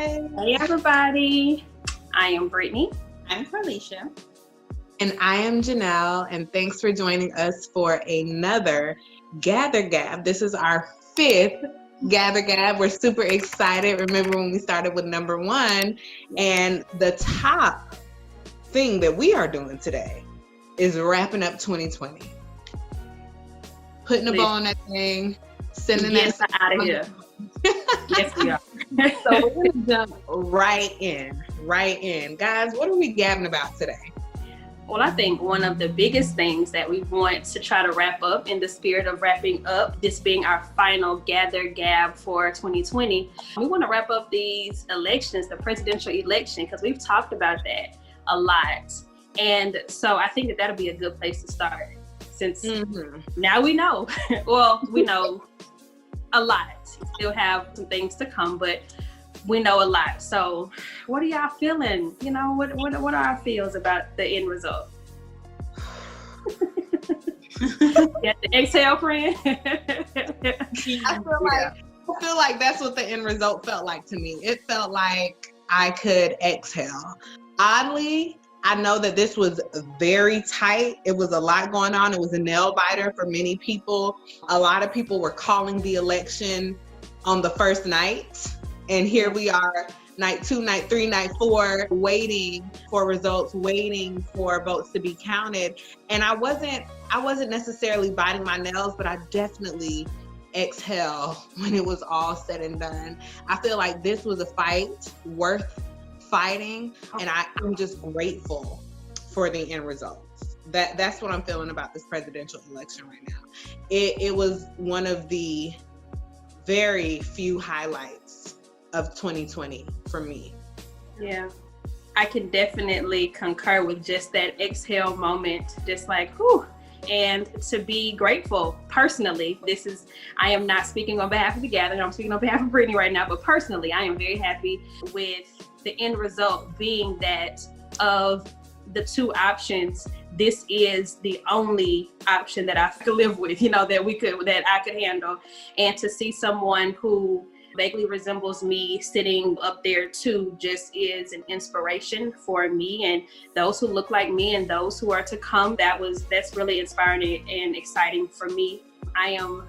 Hey everybody, I am Brittany. I'm Carlicia. And I am Janelle, and thanks for joining us for another GatherGab. This is our 5th GatherGab. We're super excited. Remember when we started with number 1, and the top thing that we are doing today is wrapping up 2020. Putting a bow on that thing, sending Get that out of here. Yes, we are. So we're going to jump right in. Guys, what are we gabbing about today? Well, I think one of the biggest things that we want to try to wrap up in the spirit of wrapping up, this being our final GatherGab for 2020, we want to wrap up these elections, the presidential election, because we've talked about that a lot. And so I think that that'll be a good place to start, since now we know. Well, we know a lot. Still have some things to come, but we know a lot. So what are y'all feeling? You know, what are our feels about the end result? Yeah, the exhale, friend. I feel like that's what the end result felt like to me. It felt like I could exhale. Oddly, I know that this was very tight. It was a lot going on. It was a nail biter for many people. A lot of people were calling the election on the first night. And here we are, night 2, night 3, night 4, waiting for results, waiting for votes to be counted. And I wasn't necessarily biting my nails, but I definitely exhaled when it was all said and done. I feel like this was a fight worth fighting, and I'm just grateful for the end results. That's what I'm feeling about this presidential election right now. It was one of the very few highlights of 2020 for me. Yeah, I can definitely concur with just that exhale moment, just like, whew. And to be grateful personally, I am not speaking on behalf of the gathering, I'm speaking on behalf of Brittany right now, but personally, I am very happy with the end result being that of the 2 options, this is the only option that I could live with, that I could handle. And to see someone who vaguely resembles me sitting up there too just is an inspiration for me and those who look like me and those who are to come. That's really inspiring and exciting for me. I am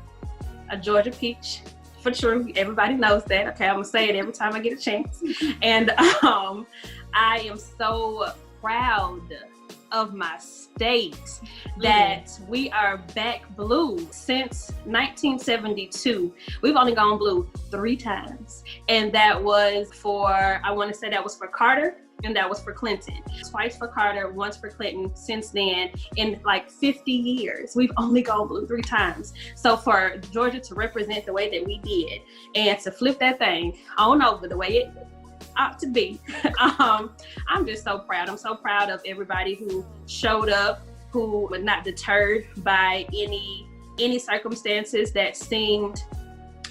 a Georgia peach for true. Everybody knows that. Okay, I'm gonna say it every time I get a chance. And I am so proud of my state that we are back blue since 1972. We've only gone blue 3 times, and that was for Carter, and that was for Clinton. Twice for Carter, once for Clinton. Since then, in like 50 years, we've only gone blue 3 times. So for Georgia to represent the way that we did and to flip that thing on over the way it ought to be, I'm just so proud. I'm so proud of everybody who showed up, who were not deterred by any circumstances that seemed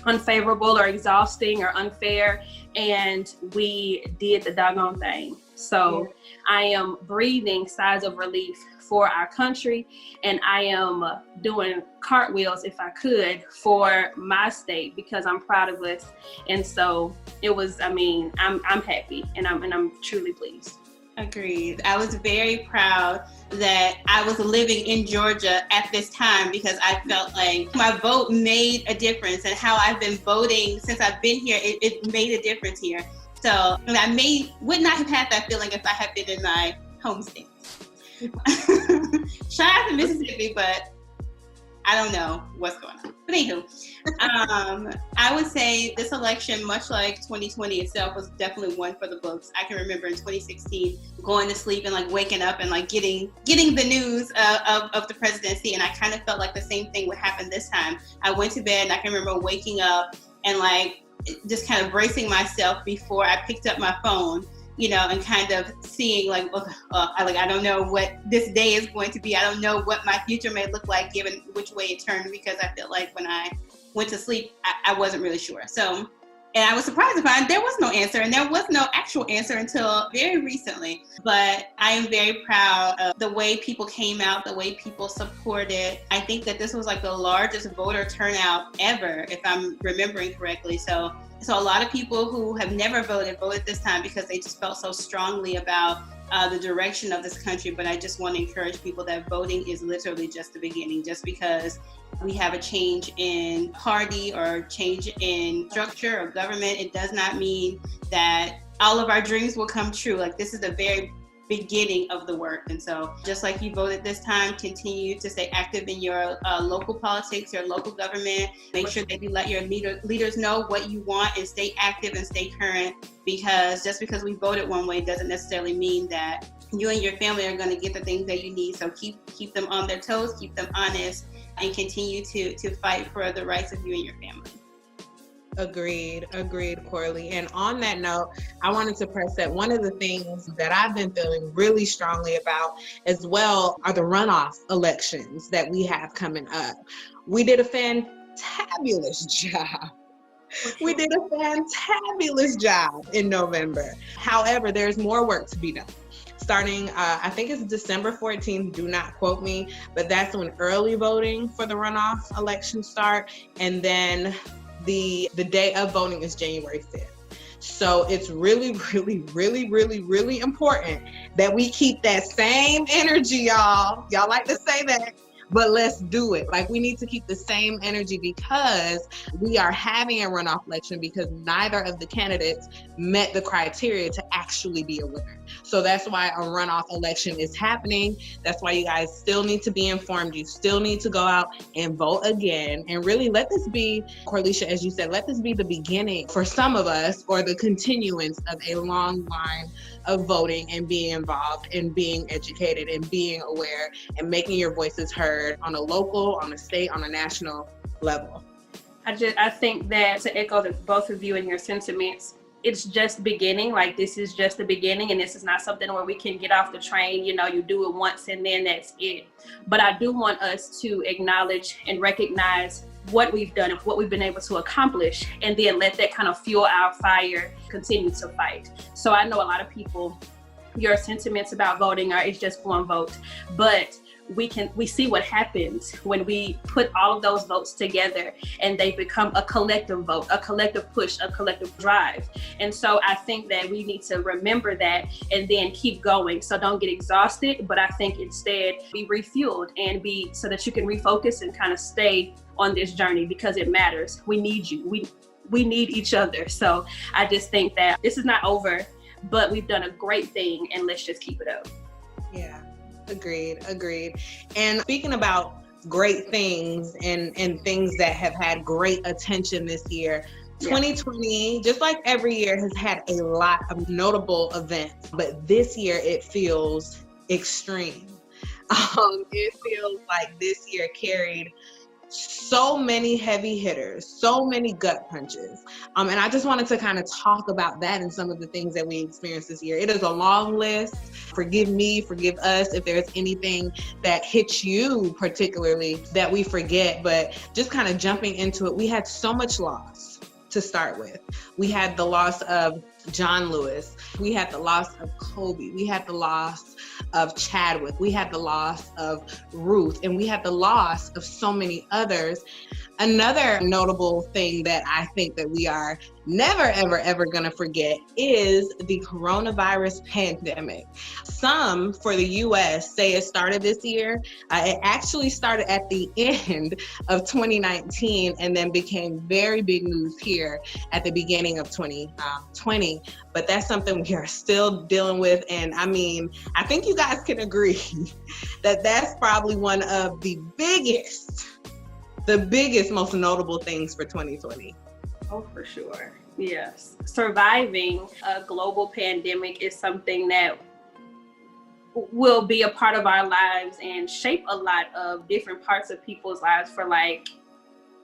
unfavorable or exhausting or unfair, and we did the doggone thing. So I am breathing sighs of relief for our country, and I am doing cartwheels, if I could, for my state, because I'm proud of us. And so it was, I'm happy, and I'm truly pleased. Agreed. I was very proud that I was living in Georgia at this time, because I felt like my vote made a difference, and how I've been voting since I've been here, it made a difference here. So I would not have had that feeling if I had been in my home state. Shout out to Mississippi, but I don't know what's going on. But anywho, I would say this election, much like 2020 itself, was definitely one for the books. I can remember in 2016 going to sleep and like waking up and like getting the news of the presidency, and I kind of felt like the same thing would happen this time. I went to bed and I can remember waking up and like just kind of bracing myself before I picked up my phone, and kind of seeing like, I don't know what this day is going to be. I don't know what my future may look like given which way it turned, because I feel like when I went to sleep, I wasn't really sure. So And I was surprised to find there was no answer, and there was no actual answer until very recently. But I am very proud of the way people came out, the way people supported. I think that this was like the largest voter turnout ever, if I'm remembering correctly. So a lot of people who have never voted this time because they just felt so strongly about the direction of this country. But I just want to encourage people that voting is literally just the beginning. Just because we have a change in party or change in structure or government, it does not mean that all of our dreams will come true. Like, this is the very beginning of the work. And so just like you voted this time, continue to stay active in your local politics, your local government. Make sure that you let your leaders know what you want and stay active and stay current, because just because we voted one way doesn't necessarily mean that you and your family are going to get the things that you need. So keep them on their toes, keep them honest, and continue to fight for the rights of you and your family. Agreed, Corley. And on that note, I wanted to press that one of the things that I've been feeling really strongly about as well are the runoff elections that we have coming up. We did a fantabulous job. We did a fantabulous job in November. However, there's more work to be done. Starting, I think it's December 14th, do not quote me, but that's when early voting for the runoff elections start. And then the day of voting is January 5th. So it's really, really, really, really, really important that we keep that same energy, y'all. Y'all like to say that, but let's do it. Like, we need to keep the same energy because we are having a runoff election because neither of the candidates met the criteria to actually be a winner. So that's why a runoff election is happening. That's why you guys still need to be informed. You still need to go out and vote again. And really let this be, Corlisha, as you said, let this be the beginning for some of us, or the continuance of a long line of voting and being involved and being educated and being aware and making your voices heard on a local, on a state, on a national level. I think that, to echo both of you and your sentiments, it's just beginning. Like, this is just the beginning, and this is not something where we can get off the train. You know, you do it once and then that's it. But I do want us to acknowledge and recognize what we've done and what we've been able to accomplish, and then let that kind of fuel our fire, continue to fight. So I know a lot of people, your sentiments about voting are, it's just one vote, but we see what happens when we put all of those votes together and they become a collective vote, a collective push, a collective drive. And so I think that we need to remember that and then keep going. So don't get exhausted, but I think instead be refueled and be so that you can refocus and kind of stay on this journey, because it matters. We need you. We need each other. So I just think that this is not over, but we've done a great thing, and let's just keep it up. Yeah. Agreed. And speaking about great things and things that have had great attention this year, 2020, just like every year, has had a lot of notable events, but this year it feels extreme. It feels like this year carried so many heavy hitters, so many gut punches. And I just wanted to kind of talk about that and some of the things that we experienced this year. It is a long list. Forgive me, forgive us if there's anything that hits you particularly that we forget, but just kind of jumping into it, we had so much loss to start with. We had the loss of John Lewis. We had the loss of Kobe. We had the loss of Chadwick. We had the loss of Ruth, and we had the loss of so many others. Another notable thing that I think that we are never, ever, ever going to forget is the coronavirus pandemic. Some for the US say it started this year. It actually started at the end of 2019 and then became very big news here at the beginning of 2020. But that's something we are still dealing with. And I mean, I think you guys can agree that that's probably one of the biggest, most notable things for 2020. Oh, for sure. Yes. Surviving a global pandemic is something that will be a part of our lives and shape a lot of different parts of people's lives for like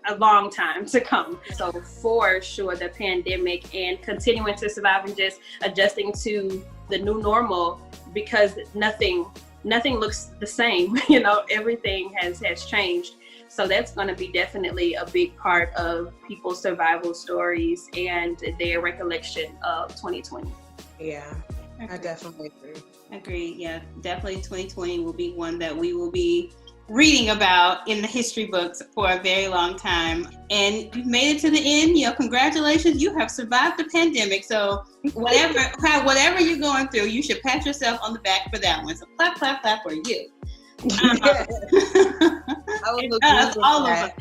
a long time to come. So for sure, the pandemic and continuing to survive and just adjusting to the new normal, because nothing looks the same. You know, everything has changed. So that's going to be definitely a big part of people's survival stories and their recollection of 2020. Yeah, I definitely Agree. Yeah, definitely 2020 will be one that we will be reading about in the history books for a very long time. And you've made it to the end. Congratulations. You have survived the pandemic. So whatever you're going through, you should pat yourself on the back for that one. So clap, clap, clap for you. All of us.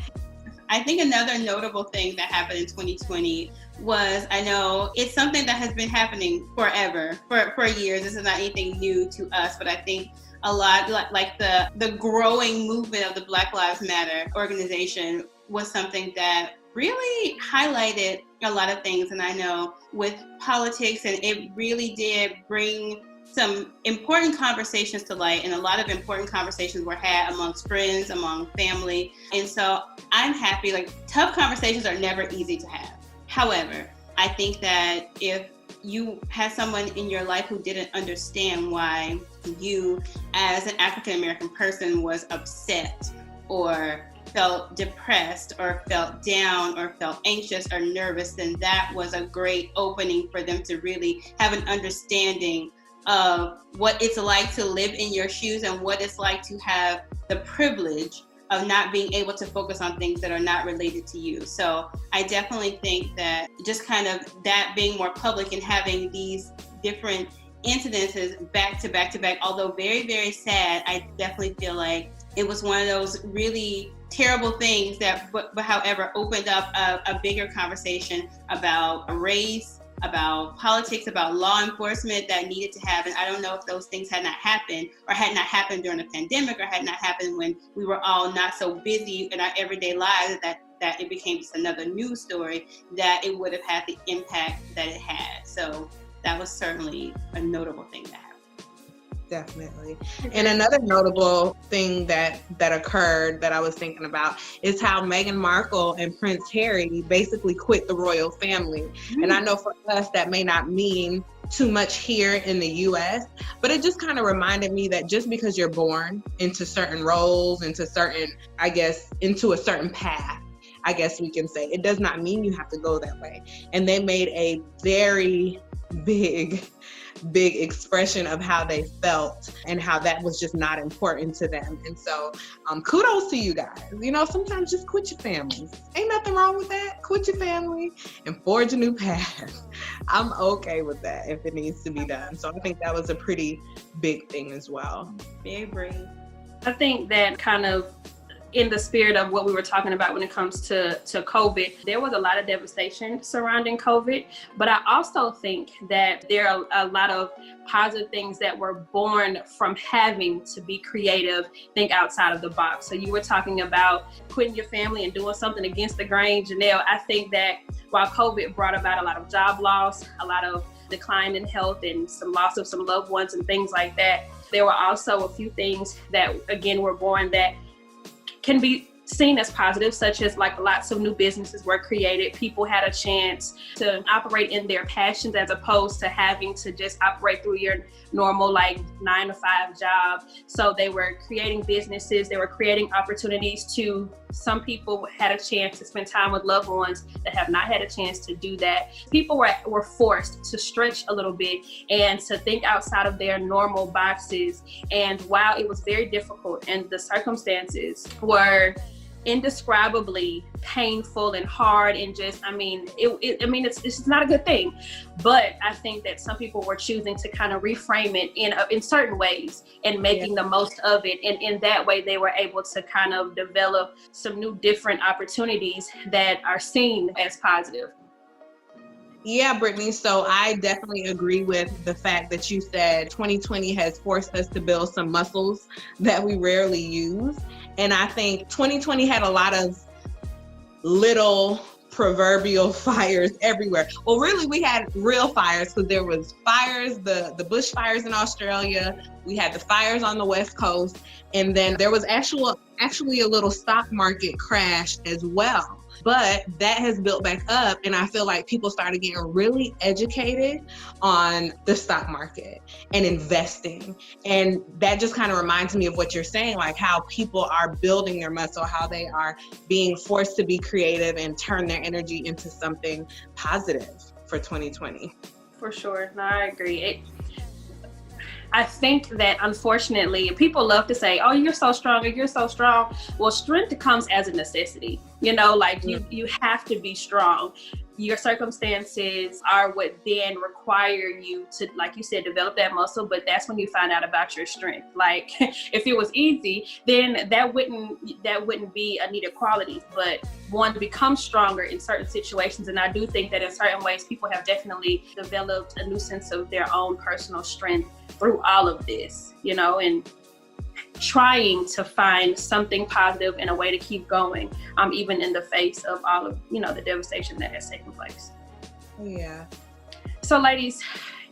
I think another notable thing that happened in 2020 was, I know it's something that has been happening forever, for years. This is not anything new to us, but I think a lot like the growing movement of the Black Lives Matter organization was something that really highlighted a lot of things. And I know with politics, and it really did bring some important conversations to light, and a lot of important conversations were had amongst friends, among family. And so I'm happy. Tough conversations are never easy to have. However, I think that if you had someone in your life who didn't understand why you as an African American person was upset or felt depressed or felt down or felt anxious or nervous, then that was a great opening for them to really have an understanding of what it's like to live in your shoes and what it's like to have the privilege of not being able to focus on things that are not related to you. So I definitely think that just kind of that being more public and having these different incidences back to back to back, although very, very sad, I definitely feel like it was one of those really terrible things that, but however, opened up a bigger conversation about race, about politics, about law enforcement that needed to happen. I don't know if those things had not happened, or had not happened during the pandemic, or had not happened when we were all not so busy in our everyday lives that it became just another news story, that it would have had the impact that it had. So that was certainly a notable thing that happened. Definitely. And another notable thing that occurred that I was thinking about is how Meghan Markle and Prince Harry basically quit the royal family. Mm-hmm. And I know for us that may not mean too much here in the US, but it just kind of reminded me that just because you're born into certain roles, into a certain path, I guess we can say, it does not mean you have to go that way. And they made a very big expression of how they felt and how that was just not important to them. And so kudos to you guys. Sometimes just quit your families. Ain't nothing wrong with that. Quit your family and forge a new path. I'm okay with that if it needs to be done. So I think that was a pretty big thing as well. Very brave. I think that kind of in the spirit of what we were talking about when it comes to COVID, there was a lot of devastation surrounding COVID, but I also think that there are a lot of positive things that were born from having to be creative, think outside of the box. So you were talking about quitting your family and doing something against the grain, Janelle. I think that while COVID brought about a lot of job loss, a lot of decline in health, and some loss of some loved ones and things like that, there were also a few things that, again, were born that can be seen as positive, such as lots of new businesses were created. People had a chance to operate in their passions as opposed to having to just operate through your normal 9-to-5 job. So they were creating businesses, they were creating opportunities to, some people had a chance to spend time with loved ones that have not had a chance to do that. People were forced to stretch a little bit and to think outside of their normal boxes. And while it was very difficult and the circumstances were indescribably painful and hard, and just, it's not a good thing. But I think that some people were choosing to kind of reframe it in certain ways and making the most of it. And in that way, they were able to kind of develop some new different opportunities that are seen as positive. Yeah, Brittany. So I definitely agree with the fact that you said 2020 has forced us to build some muscles that we rarely use. And I think 2020 had a lot of little proverbial fires everywhere. Well, really, we had real fires, because there was fires, the bushfires in Australia. We had the fires on the West Coast. And then there was actually a little stock market crash as well. But that has built back up, and I feel like people started getting really educated on the stock market and investing. And that just kind of reminds me of what you're saying, like how people are building their muscle, how they are being forced to be creative and turn their energy into something positive for 2020. For sure. No, I agree. I think that unfortunately people love to say, oh, you're so strong, or you're so strong. Well, strength comes as a necessity, like you have to be strong. Your circumstances are what then require you to, like you said, develop that muscle, but that's when you find out about your strength. Like if it was easy, then that wouldn't be a needed quality, but one becomes stronger in certain situations. And I do think that in certain ways, people have definitely developed a new sense of their own personal strength through all of this, and trying to find something positive and a way to keep going, even in the face of all of, the devastation that has taken place. Yeah. So ladies,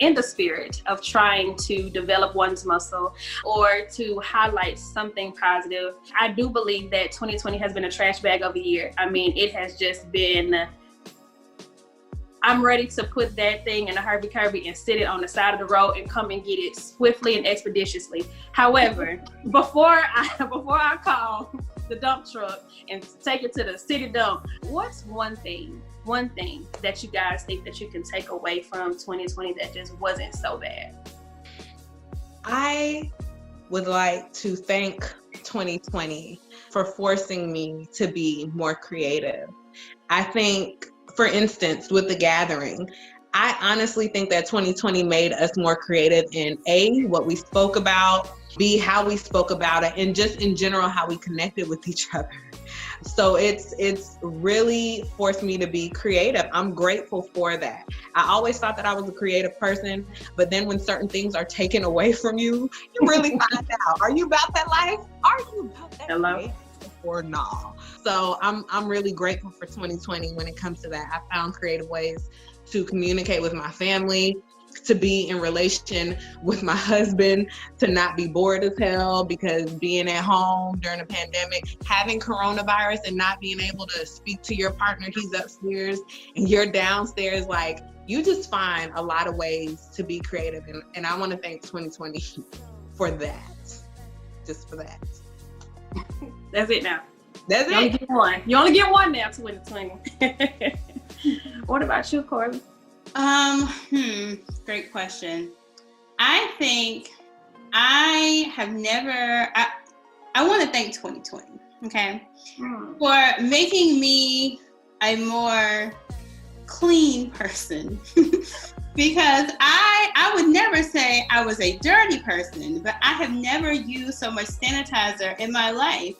in the spirit of trying to develop one's muscle or to highlight something positive, I do believe that 2020 has been a trash bag of a year. I mean, it has just been, I'm ready to put that thing in a Herbie and sit it on the side of the road and come and get it swiftly and expeditiously. However, before I call the dump truck and take it to the city dump, what's one thing that you guys think that you can take away from 2020 that just wasn't so bad? I would like to thank 2020 for forcing me to be more creative. I think, for instance, with the gathering, I honestly think that 2020 made us more creative in A, what we spoke about, B, how we spoke about it, and just in general, how we connected with each other. So it's really forced me to be creative. I'm grateful for that. I always thought that I was a creative person, but then when certain things are taken away from you, you really find out, are you about that life? Are you about that life or not? So I'm really grateful for 2020 when it comes to that. I found creative ways to communicate with my family, to be in relation with my husband, to not be bored as hell, because being at home during a pandemic, having coronavirus and not being able to speak to your partner, he's upstairs and you're downstairs, like you just find a lot of ways to be creative. And I want to thank 2020 for that, just for that. That's it now. That's you it. Only get one. You only get one now, 2020. What about you, Corey? Great question. I think I want to thank 2020, okay, for making me a more clean person. Because I would never say I was a dirty person, but I have never used so much sanitizer in my life.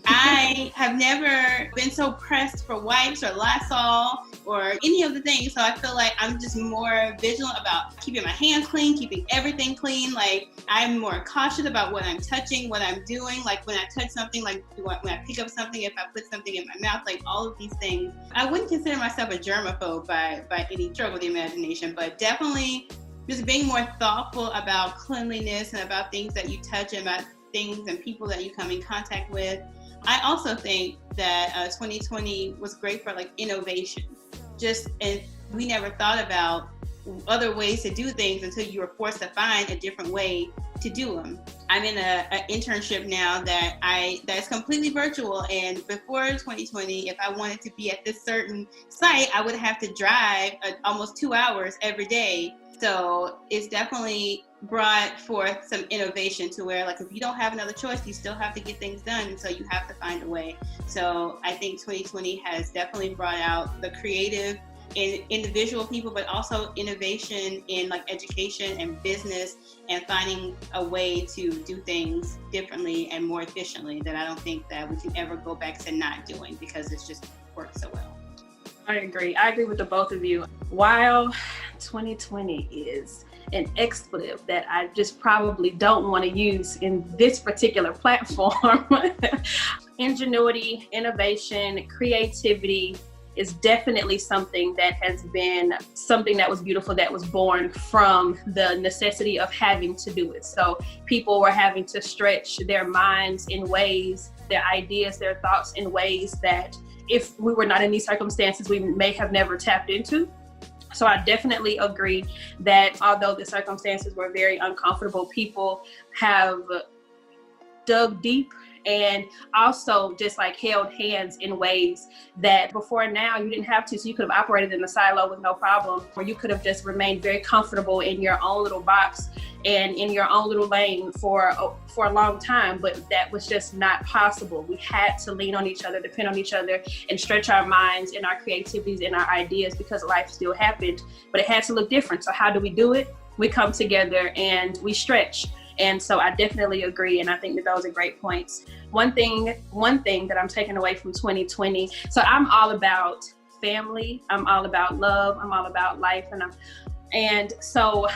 I have never been so pressed for wipes or Lysol or any of the things. So I feel like I'm just more vigilant about keeping my hands clean, keeping everything clean. Like I'm more cautious about what I'm touching, what I'm doing. Like when I touch something, like when I pick up something, if I put something in my mouth, like all of these things. I wouldn't consider myself a germaphobe by any stroke of the imagination, but definitely just being more thoughtful about cleanliness and about things that you touch and about things and people that you come in contact with. I also think that 2020 was great for like innovation. And we never thought about other ways to do things until you were forced to find a different way to do them. I'm in an internship now that's completely virtual. And before 2020, if I wanted to be at this certain site, I would have to drive almost 2 hours every day. So it's definitely brought forth some innovation to where, like, if you don't have another choice, you still have to get things done. And so you have to find a way. So I think 2020 has definitely brought out the creative in individual people, but also innovation in like education and business and finding a way to do things differently and more efficiently that I don't think that we can ever go back to not doing because it's just worked so well. I agree with the both of you. While 2020 is an expletive that I just probably don't want to use in this particular platform, ingenuity, innovation, creativity is definitely something that has been something that was beautiful, that was born from the necessity of having to do it. So people were having to stretch their minds in ways, their ideas, their thoughts in ways that if we were not in these circumstances, we may have never tapped into. So I definitely agree that although the circumstances were very uncomfortable, people have dug deep and also just like held hands in ways that before now you didn't have to. So you could have operated in a silo with no problem, or you could have just remained very comfortable in your own little box and in your own little lane for a long time. But that was just not possible. We had to lean on each other, depend on each other, and stretch our minds and our creativities and our ideas, because life still happened, but it had to look different. So how do we do it? We come together and we stretch. And so I definitely agree. And I think that those are great points. One thing that I'm taking away from 2020. So I'm all about family. I'm all about love. I'm all about life. And so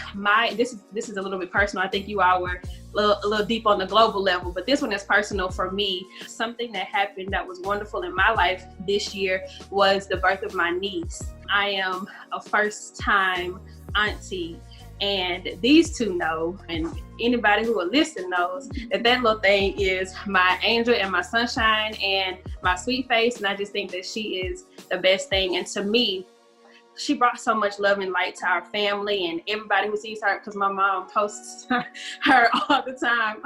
this is a little bit personal. I think you all were a little deep on the global level, but this one is personal for me. Something that happened that was wonderful in my life this year was the birth of my niece. I am a first-time auntie. And these two know, and anybody who will listen knows, that little thing is my angel and my sunshine and my sweet face. And I just think that she is the best thing. And to me, she brought so much love and light to our family and everybody who sees her, because my mom posts her all the time.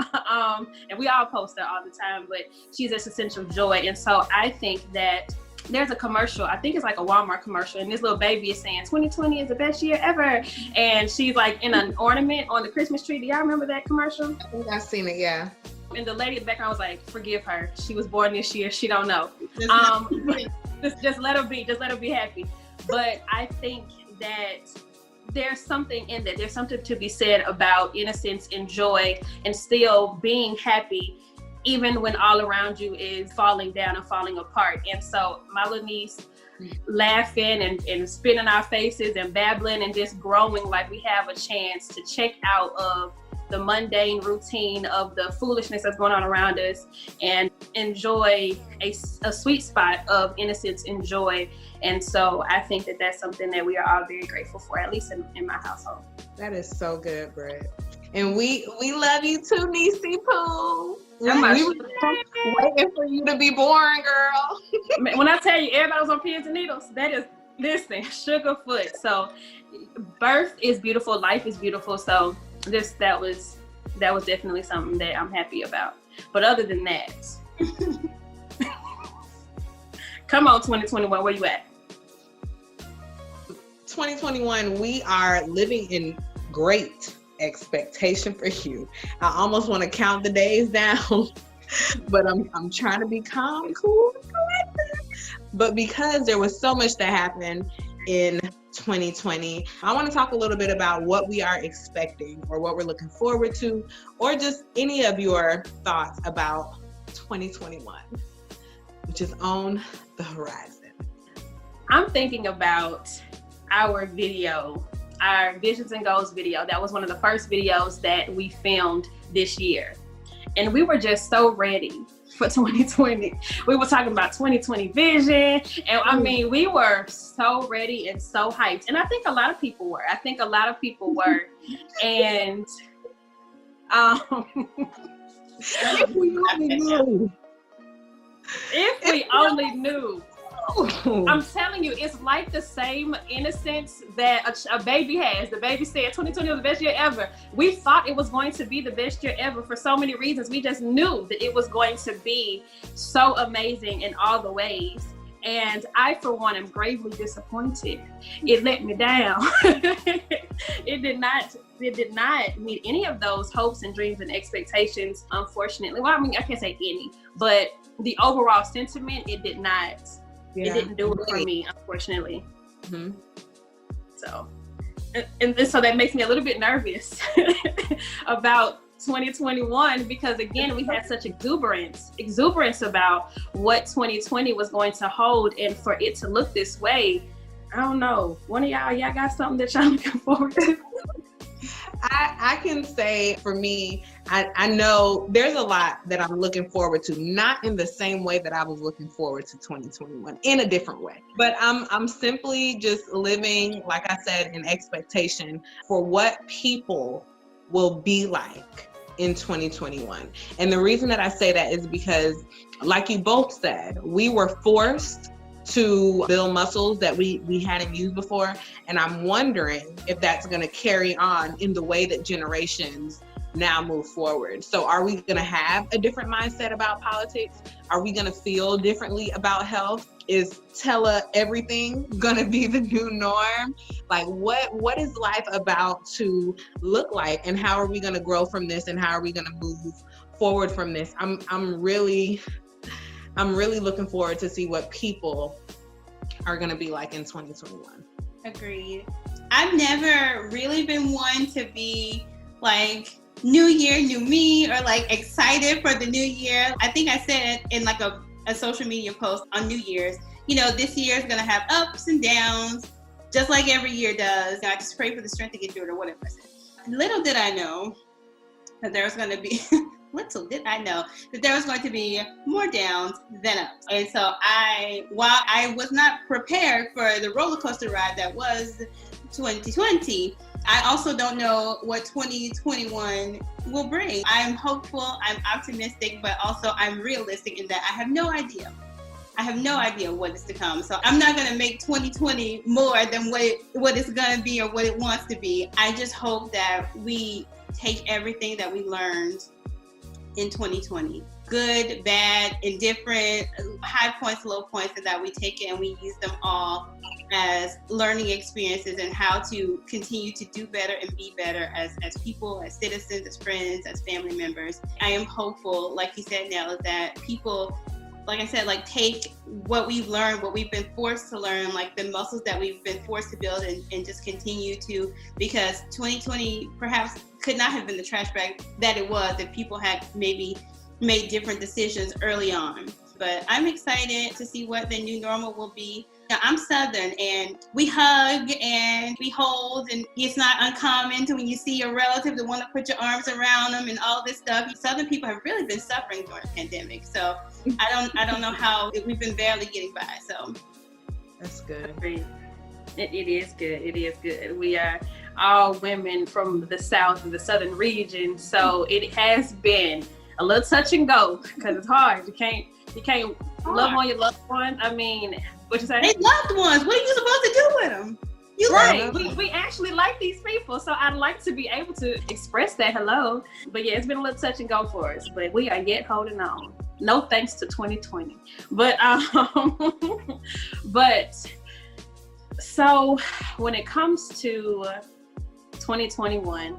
And we all post her all the time, but she's just a sense of joy. And so I think that there's a commercial, I think it's like a Walmart commercial, and this little baby is saying 2020 is the best year ever, and she's like in an ornament on the Christmas tree. Do y'all remember that commercial? I think I've seen it, yeah. And the lady in the background was like, forgive her, she was born this year, she don't know. Just let her be, just let her be happy. But I think that there's something in that, there's something to be said about innocence and joy and still being happy even when all around you is falling down and falling apart. And so my little niece laughing and spinning our faces and babbling and just growing like we have a chance to check out of the mundane routine of the foolishness that's going on around us and enjoy a sweet spot of innocence and joy. And so I think that that's something that we are all very grateful for, at least in my household. That is so good, Brett. And we love you too, Niecy Pooh. We were waiting for you to be born, girl. When I tell you everybody was on pins and needles, that is, listen, sugarfoot. So birth is beautiful, life is beautiful. So that was definitely something that I'm happy about. But other than that, come on, 2021, where you at? 2021, we are living in great expectation for you. I almost want to count the days down, but I'm trying to be calm, cool, collected. But because there was so much that happened in 2020, I want to talk a little bit about what we are expecting or what we're looking forward to, or just any of your thoughts about 2021, which is on the horizon. I'm thinking about our video, our Visions and Goals video. That was one of the first videos that we filmed this year. And we were just so ready for 2020. We were talking about 2020 vision. And I mean, we were so ready and so hyped. And I think a lot of people were. And if we only knew. I'm telling you, it's like the same innocence that a baby has. The baby said 2020 was the best year ever. We thought it was going to be the best year ever for so many reasons. We just knew that it was going to be so amazing in all the ways. And I, for one, am gravely disappointed. It let me down. It did not meet any of those hopes and dreams and expectations, unfortunately. Well, I mean, I can't say any, but the overall sentiment, it did not. Yeah. It didn't do it for me, unfortunately. Mm-hmm. So that makes me a little bit nervous about 2021, because again, we had such exuberance about what 2020 was going to hold, and for it to look this way, I don't know. One of y'all got something that y'all looking forward to? I can say for me, I know there's a lot that I'm looking forward to, not in the same way that I was looking forward to 2021, in a different way. But I'm simply just living, like I said, in expectation for what people will be like in 2021. And the reason that I say that is because, like you both said, we were forced to build muscles that we hadn't used before. And I'm wondering if that's going to carry on in the way that generations now move forward. So are we going to have a different mindset about politics? Are we going to feel differently about health? Is everything going to be the new norm? Like what is life about to look like, and how are we going to grow from this, and how are we going to move forward from this? I'm really looking forward to see what people are going to be like in 2021. Agreed. I've never really been one to be like new year, new me, or like excited for the new year. I think I said in like a social media post on New Year's, this year is going to have ups and downs, just like every year does. I just pray for the strength to get through it, or whatever I said. Little did I know that there was going to be more downs than ups. And so while I was not prepared for the roller coaster ride that was 2020, I also don't know what 2021 will bring. I'm hopeful, I'm optimistic, but also I'm realistic in that I have no idea. What is to come. So I'm not going to make 2020 more than what it's going to be or what it wants to be. I just hope that we take everything that we learned in 2020, good, bad, indifferent, high points, low points, and that we take it and we use them all as learning experiences and how to continue to do better and be better as people, as citizens, as friends, as family members. I am hopeful, like you said, Nell, that people, like I said, like take what we've learned, what we've been forced to learn, like the muscles that we've been forced to build, and just continue to, because 2020 perhaps could not have been the trash bag that it was if people had maybe made different decisions early on. But I'm excited to see what the new normal will be. Now, I'm Southern, and we hug and we hold, and it's not uncommon to when you see a relative to want to put your arms around them and all this stuff. Southern people have really been suffering during the pandemic, so I don't know how we've been barely getting by. So that's good. It is good. It is good. We are all women from the South and the Southern region, so it has been a little touch and go because it's hard. You can't love on your loved one. I mean, what you say? They loved ones. What are you supposed to do with them? We actually like these people, so I'd like to be able to express that hello. But yeah, it's been a little touch and go for us, but we are yet holding on. No thanks to 2020. But so when it comes to 2021,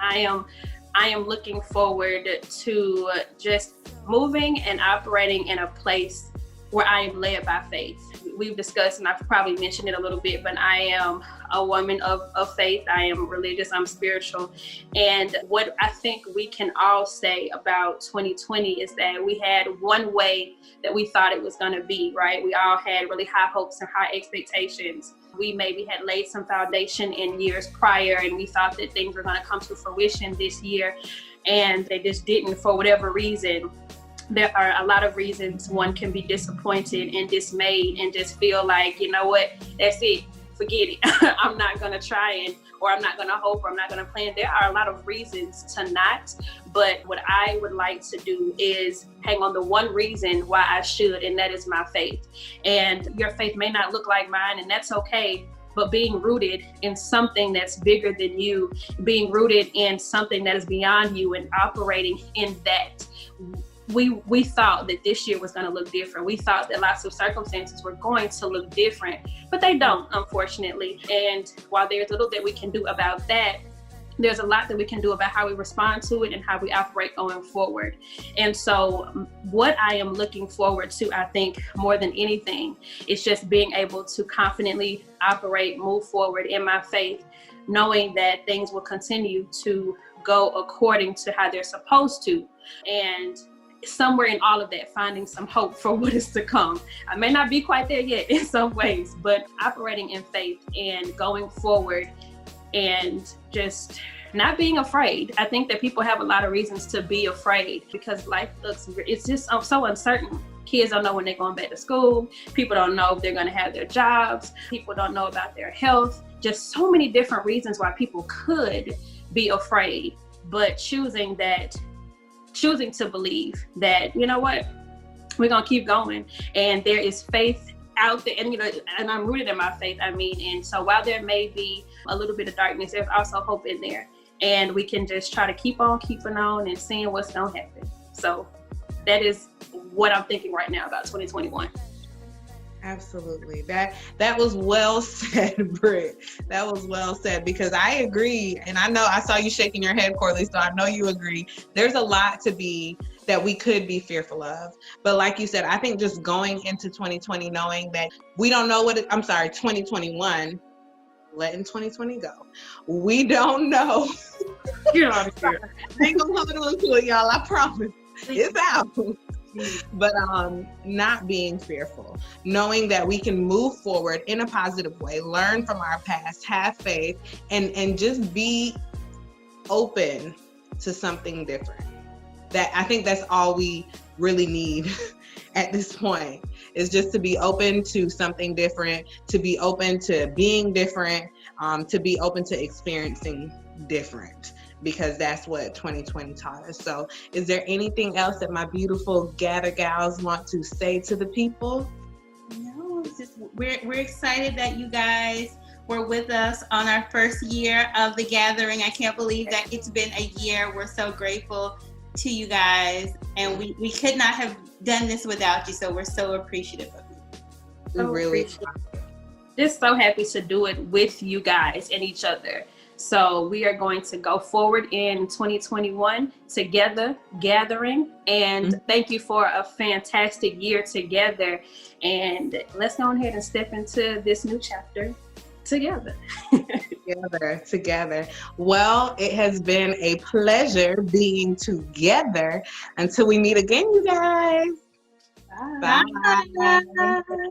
I am looking forward to just moving and operating in a place where I am led by faith. We've discussed, and I've probably mentioned it a little bit, but I am a woman of faith. I am religious, I'm spiritual. And what I think we can all say about 2020 is that we had one way that we thought it was going to be, right? We all had really high hopes and high expectations. We maybe had laid some foundation in years prior, and we thought that things were going to come to fruition this year, and they just didn't for whatever reason. There are a lot of reasons one can be disappointed and dismayed and just feel like, you know what, that's it, forget it. I'm not going to try or I'm not going to hope, or I'm not going to plan. There are a lot of reasons to not, but what I would like to do is hang on the one reason why I should, and that is my faith. And your faith may not look like mine, and that's okay. But being rooted in something that's bigger than you, being rooted in something that is beyond you, and operating in that, we thought that this year was going to look different. We thought that lots of circumstances were going to look different, but they don't, unfortunately. And while there's little that we can do about that, there's a lot that we can do about how we respond to it and how we operate going forward. And so what I am looking forward to, I think, more than anything, is just being able to confidently operate, move forward in my faith, knowing that things will continue to go according to how they're supposed to. And somewhere in all of that, finding some hope for what is to come. I may not be quite there yet in some ways, but operating in faith and going forward and just not being afraid. I think that people have a lot of reasons to be afraid because life it's just so uncertain. Kids don't know when they're going back to school. People don't know if they're going to have their jobs. People don't know about their health. Just so many different reasons why people could be afraid, but choosing to believe that, you know what, we're going to keep going. And there is faith out there, and and I'm rooted in my faith. I mean, and so while there may be a little bit of darkness, there's also hope in there, and we can just try to keep on keeping on and seeing what's gonna happen. So that is what I'm thinking right now about 2021. Absolutely. That was well said, Britt. That was well said, because I agree. And I know I saw you shaking your head, Corley, so I know you agree. There's a lot that we could be fearful of. But like you said, I think just going into 2020, knowing that we don't know 2021, letting 2020 go. We don't know. You're not sure. I ain't gonna hold on to it, y'all. I promise. It's out. But not being fearful, knowing that we can move forward in a positive way, learn from our past, have faith, and just be open to something different. That I think that's all we really need at this point, is just to be open to something different, to be open to being different, to be open to experiencing different, because that's what 2020 taught us. So is there anything else that my beautiful Gather Gals want to say to the people? No, it's just we're excited that you guys were with us on our first year of the gathering. I can't believe that it's been a year. We're so grateful to you guys, and we could not have done this without you, so we're so appreciative of you. We really just so happy to do it with you guys and each other. So we are going to go forward in 2021 together, gathering, and thank you for a fantastic year together. And let's go ahead and step into this new chapter together. Together. Well, it has been a pleasure being together. Until we meet again, you guys. Bye. Bye.